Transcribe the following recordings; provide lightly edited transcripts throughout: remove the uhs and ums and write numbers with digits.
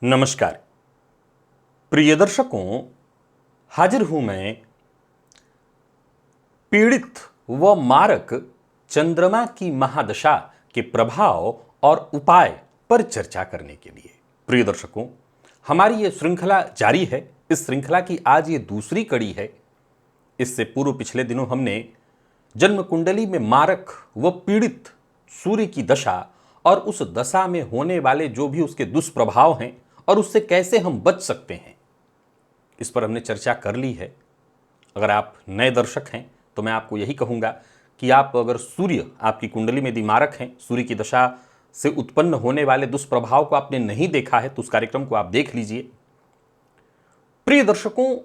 नमस्कार प्रिय दर्शकों, हाजिर हूं मैं पीड़ित व मारक चंद्रमा की महादशा के प्रभाव और उपाय पर चर्चा करने के लिए। प्रिय दर्शकों, हमारी ये श्रृंखला जारी है। इस श्रृंखला की आज ये दूसरी कड़ी है। इससे पूर्व पिछले दिनों हमने जन्म कुंडली में मारक व पीड़ित सूर्य की दशा और उस दशा में होने वाले जो भी उसके दुष्प्रभाव हैं और उससे कैसे हम बच सकते हैं, इस पर हमने चर्चा कर ली है। अगर आप नए दर्शक हैं तो मैं आपको यही कहूँगा कि आप अगर सूर्य आपकी कुंडली में यदि मारक हैं, सूर्य की दशा से उत्पन्न होने वाले दुष्प्रभाव को आपने नहीं देखा है तो उस कार्यक्रम को आप देख लीजिए। प्रिय दर्शकों,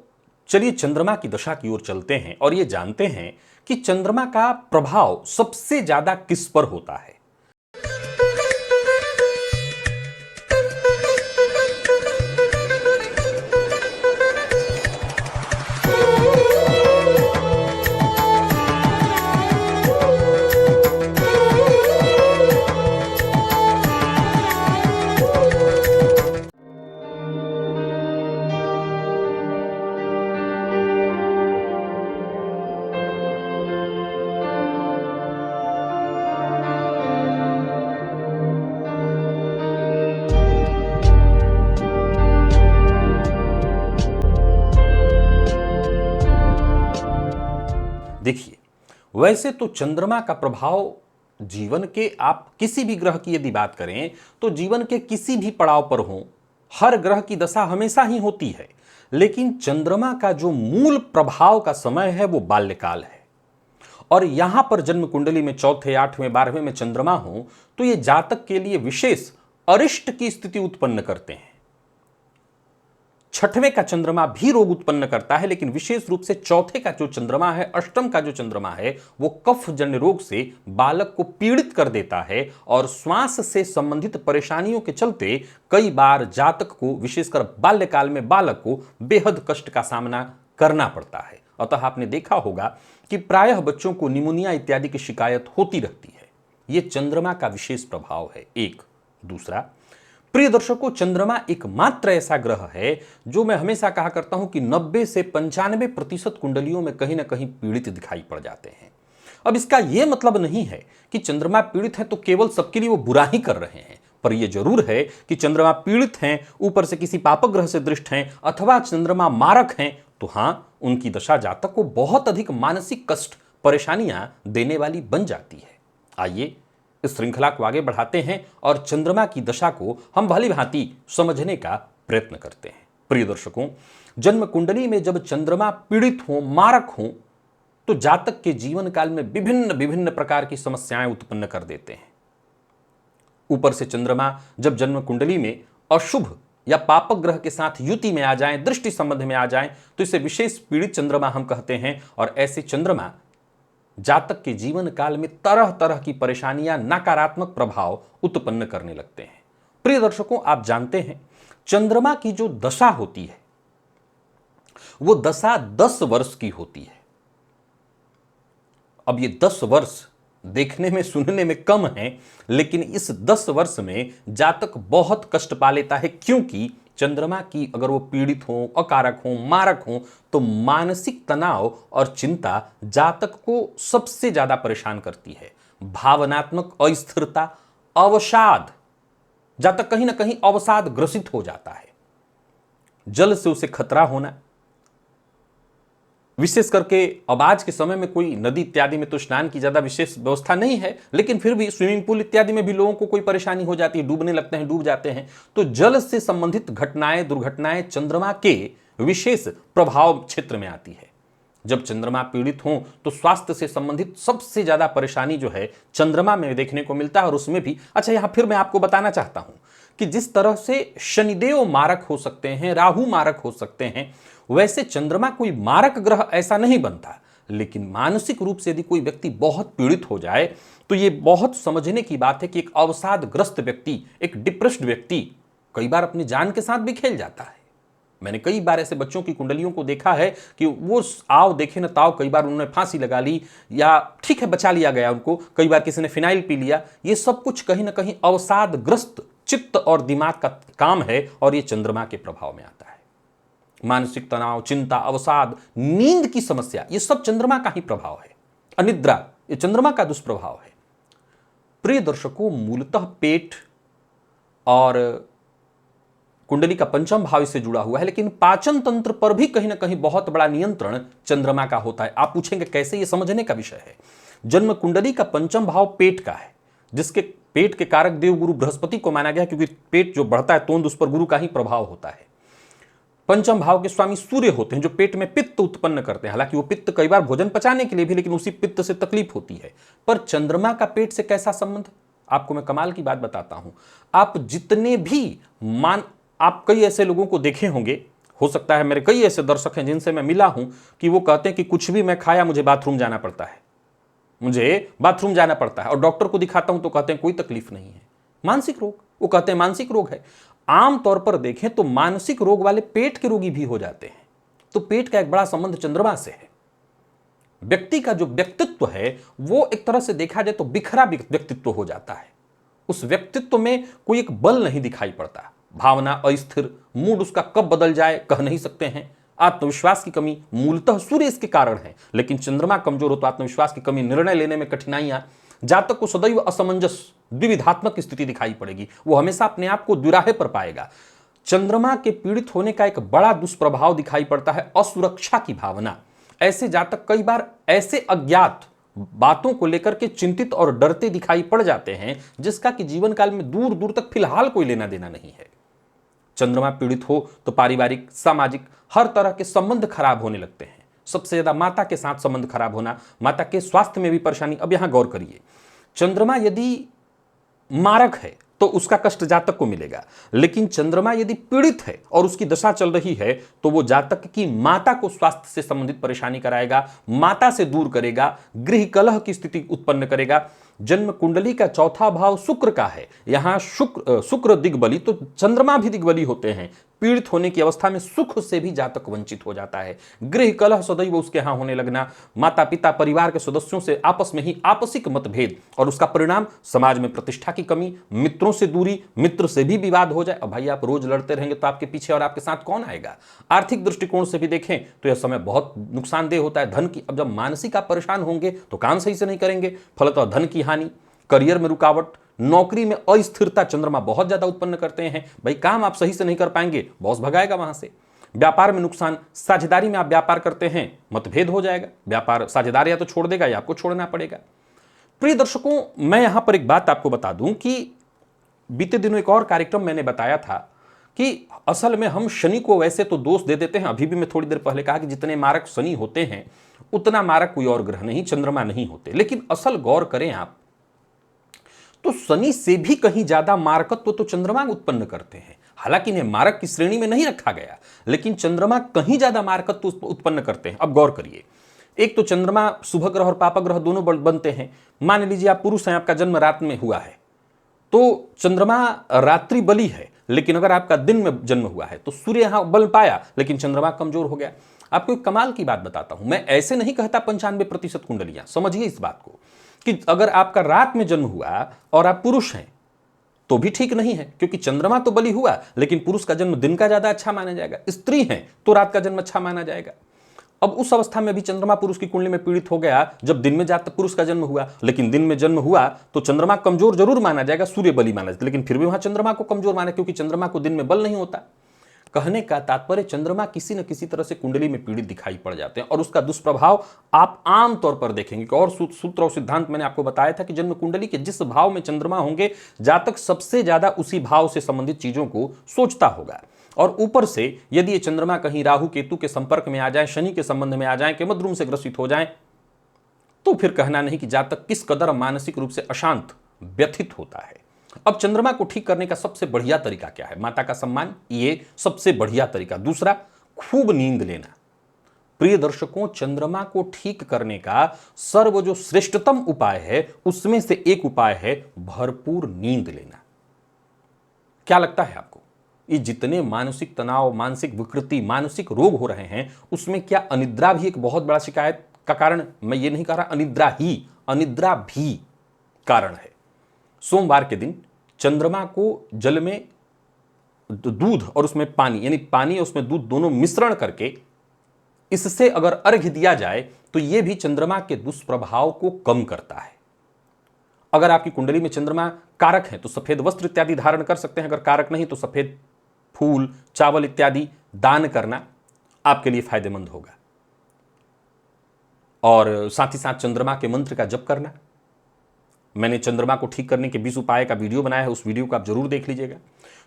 चलिए चंद्रमा की दशा की ओर चलते हैं और ये जानते हैं कि चंद्रमा का प्रभाव सबसे ज्यादा किस पर होता है। देखिए, वैसे तो चंद्रमा का प्रभाव जीवन के आप किसी भी ग्रह की यदि बात करें तो जीवन के किसी भी पड़ाव पर हो, हर ग्रह की दशा हमेशा ही होती है। लेकिन चंद्रमा का जो मूल प्रभाव का समय है वो बाल्यकाल है। और यहां पर जन्म कुंडली में चौथे, आठवें, 12वें में चंद्रमा हो तो ये जातक के लिए विशेष अरिष्ट की स्थिति उत्पन्न करते हैं। छठवें का चंद्रमा भी रोग उत्पन्न करता है, लेकिन विशेष रूप से चौथे का जो चंद्रमा है, अष्टम का जो चंद्रमा है, वो कफ जन्य रोग से बालक को पीड़ित कर देता है और श्वास से संबंधित परेशानियों के चलते कई बार जातक को, विशेषकर बाल्यकाल में बालक को बेहद कष्ट का सामना करना पड़ता है। अतः आपने देखा होगा कि प्रायः बच्चों को निमोनिया इत्यादि की शिकायत होती रहती है। यह चंद्रमा का विशेष प्रभाव है। एक दूसरा, प्रिय दर्शकों, चंद्रमा एकमात्र ऐसा ग्रह है जो मैं हमेशा कहा करता हूं कि 90 से 95% कुंडलियों में कहीं ना कहीं पीड़ित दिखाई पड़ जाते हैं। अब इसका यह मतलब नहीं है कि चंद्रमा पीड़ित है तो केवल सबके लिए वो बुरा ही कर रहे हैं, पर यह जरूर है कि चंद्रमा पीड़ित हैं, ऊपर से किसी पापक ग्रह से दृष्ट हैं अथवा चंद्रमा मारक हैं, तो हां, उनकी दशा जातक को बहुत अधिक मानसिक कष्ट, परेशानियां देने वाली बन जाती है। आइए इस श्रृंखला को आगे बढ़ाते हैं और चंद्रमा की दशा को हम भली भांति समझने का प्रयत्न करते हैं। प्रिय दर्शकों, जन्म कुंडली में जब चंद्रमा पीड़ित हो, मारक हो, तो जातक के जीवन काल में विभिन्न विभिन्न प्रकार की समस्याएं उत्पन्न कर देते हैं। ऊपर से चंद्रमा जब जन्म कुंडली में अशुभ या पापक ग्रह के साथ युति में आ जाएं, दृष्टि संबंध में आ जाएं, तो इसे विशेष पीड़ित चंद्रमा हम कहते हैं। और ऐसे चंद्रमा जातक के जीवन काल में तरह तरह की परेशानियां, नकारात्मक प्रभाव उत्पन्न करने लगते हैं। प्रिय दर्शकों, आप जानते हैं चंद्रमा की जो दशा होती है वो दशा 10 वर्ष की होती है। अब ये 10 वर्ष देखने में, सुनने में कम है, लेकिन इस 10 वर्ष में जातक बहुत कष्ट पा लेता है, क्योंकि चंद्रमा की अगर वो पीड़ित हो, अकारक हो, मारक हो, तो मानसिक तनाव और चिंता जातक को सबसे ज्यादा परेशान करती है। भावनात्मक अस्थिरता, अवसाद, जातक कहीं ना कहीं अवसाद ग्रसित हो जाता है। जल से उसे खतरा होना, विशेष करके अब आज के समय में कोई नदी इत्यादि में तो स्नान की ज्यादा विशेष व्यवस्था नहीं है, लेकिन फिर भी स्विमिंग पूल इत्यादि में भी लोगों को कोई परेशानी हो जाती है, डूबने लगते हैं, डूब जाते हैं। तो जल से संबंधित घटनाएं, दुर्घटनाएं चंद्रमा के विशेष प्रभाव क्षेत्र में आती है। जब चंद्रमा पीड़ित हो तो स्वास्थ्य से संबंधित सबसे ज्यादा परेशानी जो है चंद्रमा में देखने को मिलता है। और उसमें भी, अच्छा, यहां फिर मैं आपको बताना चाहता हूं कि जिस तरह से शनिदेव मारक हो सकते हैं, राहु मारक हो सकते हैं, वैसे चंद्रमा कोई मारक ग्रह ऐसा नहीं बनता। लेकिन मानसिक रूप से यदि कोई व्यक्ति बहुत पीड़ित हो जाए तो यह बहुत समझने की बात है कि एक अवसादग्रस्त व्यक्ति, एक डिप्रेस्ड व्यक्ति कई बार अपनी जान के साथ भी खेल जाता है। मैंने कई बार ऐसे बच्चों की कुंडलियों को देखा है कि वो आओ देखे न ताओ, कई बार उन्होंने फांसी लगा ली, या ठीक है बचा लिया गया उनको, कई बार किसी ने फिनाइल पी लिया। ये सब कुछ कहीं ना कहीं अवसादग्रस्त चित्त और दिमाग का काम है और ये चंद्रमा के प्रभाव में आता है। मानसिक तनाव, चिंता, अवसाद, नींद की समस्या, ये सब चंद्रमा का ही प्रभाव है। अनिद्रा, ये चंद्रमा का दुष्प्रभाव है। प्रिय दर्शकों, मूलतः पेट और कुंडली का पंचम भाव इससे जुड़ा हुआ है, लेकिन पाचन तंत्र पर भी कहीं ना कहीं बहुत बड़ा नियंत्रण चंद्रमा का होता है। आप पूछेंगे कैसे, ये समझने का विषय है। जन्म कुंडली का पंचम भाव पेट का है, जिसके पेट के कारक देव गुरु बृहस्पति को माना गया, क्योंकि पेट जो बढ़ता है तोंद, उस पर गुरु का ही प्रभाव होता है। पंचम भाव के स्वामी सूर्य होते हैं, जो पेट में पित्त उत्पन्न करते हैं। हालांकि वो पित्त कई बार भोजन पचाने के लिए भी, लेकिन उसी पित्त से तकलीफ होती है। पर चंद्रमा का पेट से कैसा संबंध, आपको मैं कमाल की बात बताता हूं। आप जितने भी आप कई ऐसे लोगों को देखे होंगे, हो सकता है मेरे कई ऐसे दर्शक हैं जिनसे मैं मिला हूं, कि वो कहते हैं कि कुछ भी मैं खाया मुझे बाथरूम जाना पड़ता है, मुझे बाथरूम जाना पड़ता है। और डॉक्टर को दिखाता हूं तो कहते हैं कोई तकलीफ नहीं है। मानसिक रोग, वो कहते हैं मानसिक रोग है। आमतौर पर देखें तो मानसिक रोग वाले पेट के रोगी भी हो जाते हैं। तो पेट का एक बड़ा संबंध चंद्रमा से है। व्यक्ति का जो व्यक्तित्व है वो एक तरह से देखा जाए तो बिखरा व्यक्तित्व हो जाता है। उस व्यक्तित्व में कोई एक बल नहीं दिखाई पड़ता। भावना अस्थिर, मूड उसका कब बदल जाए कह नहीं सकते हैं। आत्मविश्वास की कमी, मूलतः सूर्य इसके कारण है, लेकिन चंद्रमा कमजोर हो तो आत्मविश्वास की कमी, निर्णय लेने में कठिनाइयां, जातक को सदैव असमंजस, द्विविधात्मक स्थिति दिखाई पड़ेगी। वो हमेशा अपने आप को दुराहे पर पाएगा। चंद्रमा के पीड़ित होने का एक बड़ा दुष्प्रभाव दिखाई पड़ता है असुरक्षा की भावना। ऐसे जातक कई बार ऐसे अज्ञात बातों को लेकर के चिंतित और डरते दिखाई पड़ जाते हैं, जिसका कि जीवन काल में दूर दूर तक फिलहाल कोई लेना देना नहीं है। चंद्रमा पीड़ित हो तो पारिवारिक, सामाजिक, हर तरह के संबंध खराब होने लगते हैं। सबसे ज्यादा माता के साथ संबंध खराब होना, माता के स्वास्थ्य में भी परेशानी। अब यहां गौर करिए, चंद्रमा यदि मारक है तो उसका कष्ट जातक को मिलेगा, लेकिन चंद्रमा यदि पीड़ित है और उसकी दशा चल रही है तो वो जातक की माता को स्वास्थ्य से संबंधित परेशानी कराएगा, माता से दूर करेगा, गृह कलह की स्थिति उत्पन्न करेगा। जन्म कुंडली का चौथा भाव शुक्र का है। यहां शुक्र दिग्बली, तो चंद्रमा भी दिग्बली होते हैं। पीड़ित होने की अवस्था में सुख से भी जातक वंचित हो जाता है। गृह कलह सदैव उसके यहां होने लगना, माता पिता परिवार के सदस्यों से आपस में ही आपसिक मतभेद, और उसका परिणाम समाज में प्रतिष्ठा की कमी, मित्रों से दूरी, मित्र से भी विवाद हो जाए। अब भाई आप रोज लड़ते रहेंगे तो आपके पीछे और आपके साथ कौन आएगा। आर्थिक दृष्टिकोण से भी देखें तो यह समय बहुत नुकसानदेह होता है। धन की, अब जब मानसिक आप परेशान होंगे तो काम सही से नहीं करेंगे, फलतः धन की हानि, करियर में रुकावट, नौकरी में अस्थिरता चंद्रमा बहुत ज्यादा उत्पन्न करते हैं। भाई काम आप सही से नहीं कर पाएंगे, बॉस भगाएगा वहां से। व्यापार में नुकसान, साझेदारी में आप व्यापार करते हैं, मतभेद हो जाएगा, व्यापार साझेदार या तो छोड़ देगा या आपको छोड़ना पड़ेगा। प्रिय दर्शकों, मैं यहां पर एक बात आपको बता दूं कि बीते दिनों एक और कार्यक्रम मैंने बताया था कि असल में हम शनि को वैसे तो दोष दे देते हैं। अभी भी मैं थोड़ी देर पहले कहा कि जितने मारक शनि होते हैं उतना मारक कोई और ग्रह नहीं, चंद्रमा नहीं होते। लेकिन असल गौर करें आप तो शनि से भी कहीं ज्यादा मारकत्व तो चंद्रमा उत्पन्न करते हैं। हालांकि इन्हें मारक की श्रेणी में नहीं रखा गया, लेकिन चंद्रमा कहीं ज्यादा मारकत्व उत्पन्न करते हैं। अब गौर करिए, एक तो चंद्रमा शुभ ग्रह और पाप ग्रह दोनों बनते हैं। मान लीजिए आप पुरुष हैं, आपका जन्म रात में हुआ है तो चंद्रमा रात्रि बली है, लेकिन अगर आपका दिन में जन्म हुआ है तो सूर्य यहां बल पाया, लेकिन चंद्रमा कमजोर हो गया। आपको एक कमाल की बात बताता हूं, मैं ऐसे नहीं कहता 95% कुंडलियां, समझिए इस बात को, कि अगर आपका रात में जन्म हुआ और आप पुरुष हैं तो भी ठीक नहीं है, क्योंकि चंद्रमा तो बली हुआ, लेकिन पुरुष का जन्म दिन का ज्यादा अच्छा माना जाएगा। स्त्री हैं तो रात का जन्म अच्छा माना जाएगा। अब उस अवस्था में भी चंद्रमा पुरुष की कुंडली में पीड़ित हो गया जब दिन में जातक पुरुष का जन्म हुआ, लेकिन दिन में जन्म हुआ तो चंद्रमा कमजोर जरूर माना जाएगा, सूर्य बली माना जाएगा, लेकिन फिर भी वहां चंद्रमा को कमजोर माना, क्योंकि चंद्रमा को दिन में बल नहीं होता। कहने का तात्पर्य, चंद्रमा किसी न किसी तरह से कुंडली में पीड़ित दिखाई पड़ जाते हैं, और उसका दुष्प्रभाव आप आम तौर पर देखेंगे। और सूत्र और सिद्धांत मैंने आपको बताया था कि जन्म कुंडली के जिस भाव में चंद्रमा होंगे, जातक सबसे ज्यादा उसी भाव से संबंधित चीजों को सोचता होगा। और ऊपर से यदि ये चंद्रमा कहीं राहु केतु के संपर्क में आ जाए, शनि के संबंध में आ जाए, कि मधुरूम से ग्रसित हो जाए, तो फिर कहना नहीं कि जातक किस कदर मानसिक रूप से अशांत, व्यथित होता है। अब चंद्रमा को ठीक करने का सबसे बढ़िया तरीका क्या है? माता का सम्मान, ये सबसे बढ़िया तरीका। दूसरा, खूब नींद लेना। प्रिय दर्शकों, चंद्रमा को ठीक करने का सर्व जो श्रेष्ठतम उपाय है, उसमें से एक उपाय है भरपूर नींद लेना। क्या लगता है आपको, ये जितने मानसिक तनाव, मानसिक विकृति, मानसिक रोग हो रहे हैं, उसमें क्या अनिद्रा भी एक बहुत बड़ा शिकायत का कारण? मैं ये नहीं कह रहा अनिद्रा ही, अनिद्रा भी कारण है। सोमवार के दिन चंद्रमा को जल में दूध और उसमें पानी, यानी पानी और उसमें दूध दोनों मिश्रण करके इससे अगर अर्घ्य दिया जाए तो यह भी चंद्रमा के दुष्प्रभाव को कम करता है। अगर आपकी कुंडली में चंद्रमा कारक है तो सफेद वस्त्र इत्यादि धारण कर सकते हैं, अगर कारक नहीं तो सफेद फूल, चावल इत्यादि दान करना आपके लिए फायदेमंद होगा। और साथ ही साथ चंद्रमा के मंत्र का जप करना। मैंने चंद्रमा को ठीक करने के 20 उपाय का वीडियो बनाया है, उस वीडियो को आप जरूर देख लीजिएगा।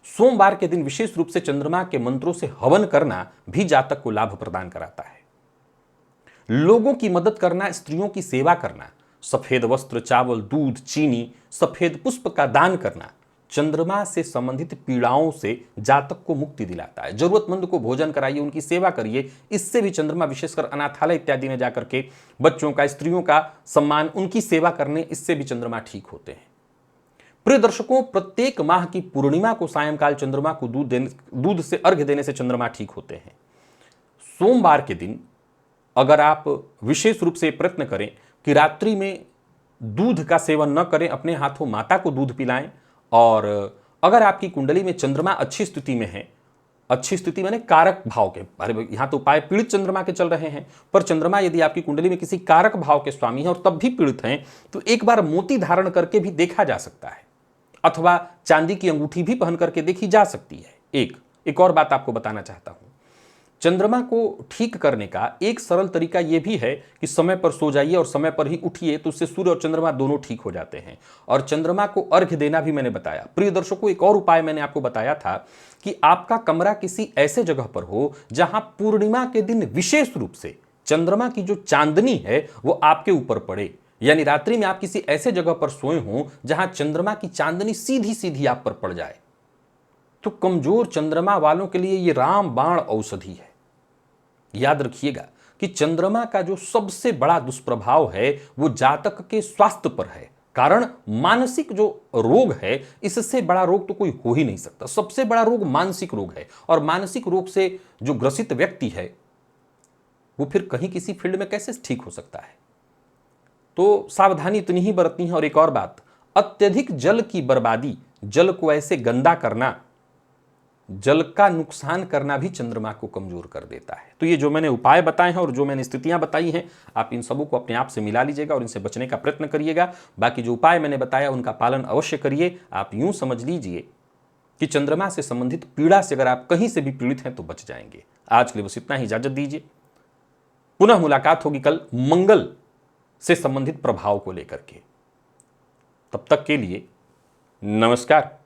सोमवार के दिन विशेष रूप से चंद्रमा के मंत्रों से हवन करना भी जातक को लाभ प्रदान कराता है। लोगों की मदद करना, स्त्रियों की सेवा करना, सफेद वस्त्र, चावल, दूध, चीनी, सफेद पुष्प का दान करना चंद्रमा से संबंधित पीड़ाओं से जातक को मुक्ति दिलाता है। जरूरतमंद को भोजन कराइए, उनकी सेवा करिए, इससे भी चंद्रमा, विशेषकर अनाथालय इत्यादि में जाकर के बच्चों का, स्त्रियों का सम्मान, उनकी सेवा करने, इससे भी चंद्रमा ठीक होते हैं। प्रिय दर्शकों, प्रत्येक माह की पूर्णिमा को सायंकाल चंद्रमा को दूध से अर्घ्य देने से चंद्रमा ठीक होते हैं। सोमवार के दिन अगर आप विशेष रूप से प्रयत्न करें कि रात्रि में दूध का सेवन न करें, अपने हाथों माता को दूध पिलाएं, और अगर आपकी कुंडली में चंद्रमा अच्छी स्थिति में है, अच्छी स्थिति माने कारक भाव के, अरे यहां तो उपाय पीड़ित चंद्रमा के चल रहे हैं, पर चंद्रमा यदि आपकी कुंडली में किसी कारक भाव के स्वामी है और तब भी पीड़ित हैं, तो एक बार मोती धारण करके भी देखा जा सकता है, अथवा चांदी की अंगूठी भी पहन करके देखी जा सकती है। एक और बात आपको बताना चाहता हूं, चंद्रमा को ठीक करने का एक सरल तरीका यह भी है कि समय पर सो जाइए और समय पर ही उठिए, तो उससे सूर्य और चंद्रमा दोनों ठीक हो जाते हैं। और चंद्रमा को अर्घ्य देना भी मैंने बताया। प्रिय दर्शकों, एक और उपाय मैंने आपको बताया था कि आपका कमरा किसी ऐसे जगह पर हो जहां पूर्णिमा के दिन विशेष रूप से चंद्रमा की जो चांदनी है वो आपके ऊपर पड़े, यानी रात्रि में आप किसी ऐसे जगह पर सोए हों जहां चंद्रमा की चांदनी सीधी सीधी आप पर पड़ जाए। तो कमजोर चंद्रमा वालों के लिए यह रामबाण औषधि है। याद रखिएगा कि चंद्रमा का जो सबसे बड़ा दुष्प्रभाव है वो जातक के स्वास्थ्य पर है। कारण मानसिक जो रोग है, इससे बड़ा रोग तो कोई हो ही नहीं सकता। सबसे बड़ा रोग मानसिक रोग है, और मानसिक रोग से जो ग्रसित व्यक्ति है वो फिर कहीं किसी फील्ड में कैसे ठीक हो सकता है। तो सावधानी इतनी ही बरतनी है। और एक और बात, अत्यधिक जल की बर्बादी, जल को ऐसे गंदा करना, जल का नुकसान करना भी चंद्रमा को कमजोर कर देता है। तो ये जो मैंने उपाय बताए हैं और जो मैंने स्थितियां बताई हैं, आप इन सबों को अपने आप से मिला लीजिएगा और इनसे बचने का प्रयत्न करिएगा। बाकी जो उपाय मैंने बताया उनका पालन अवश्य करिए। आप यूं समझ लीजिए कि चंद्रमा से संबंधित पीड़ा से अगर आप कहीं से भी पीड़ित हैं तो बच जाएंगे। आज के लिए बस इतना ही, इजाजत दीजिए। पुनः मुलाकात होगी कल मंगल से संबंधित प्रभाव को लेकर के। तब तक के लिए नमस्कार।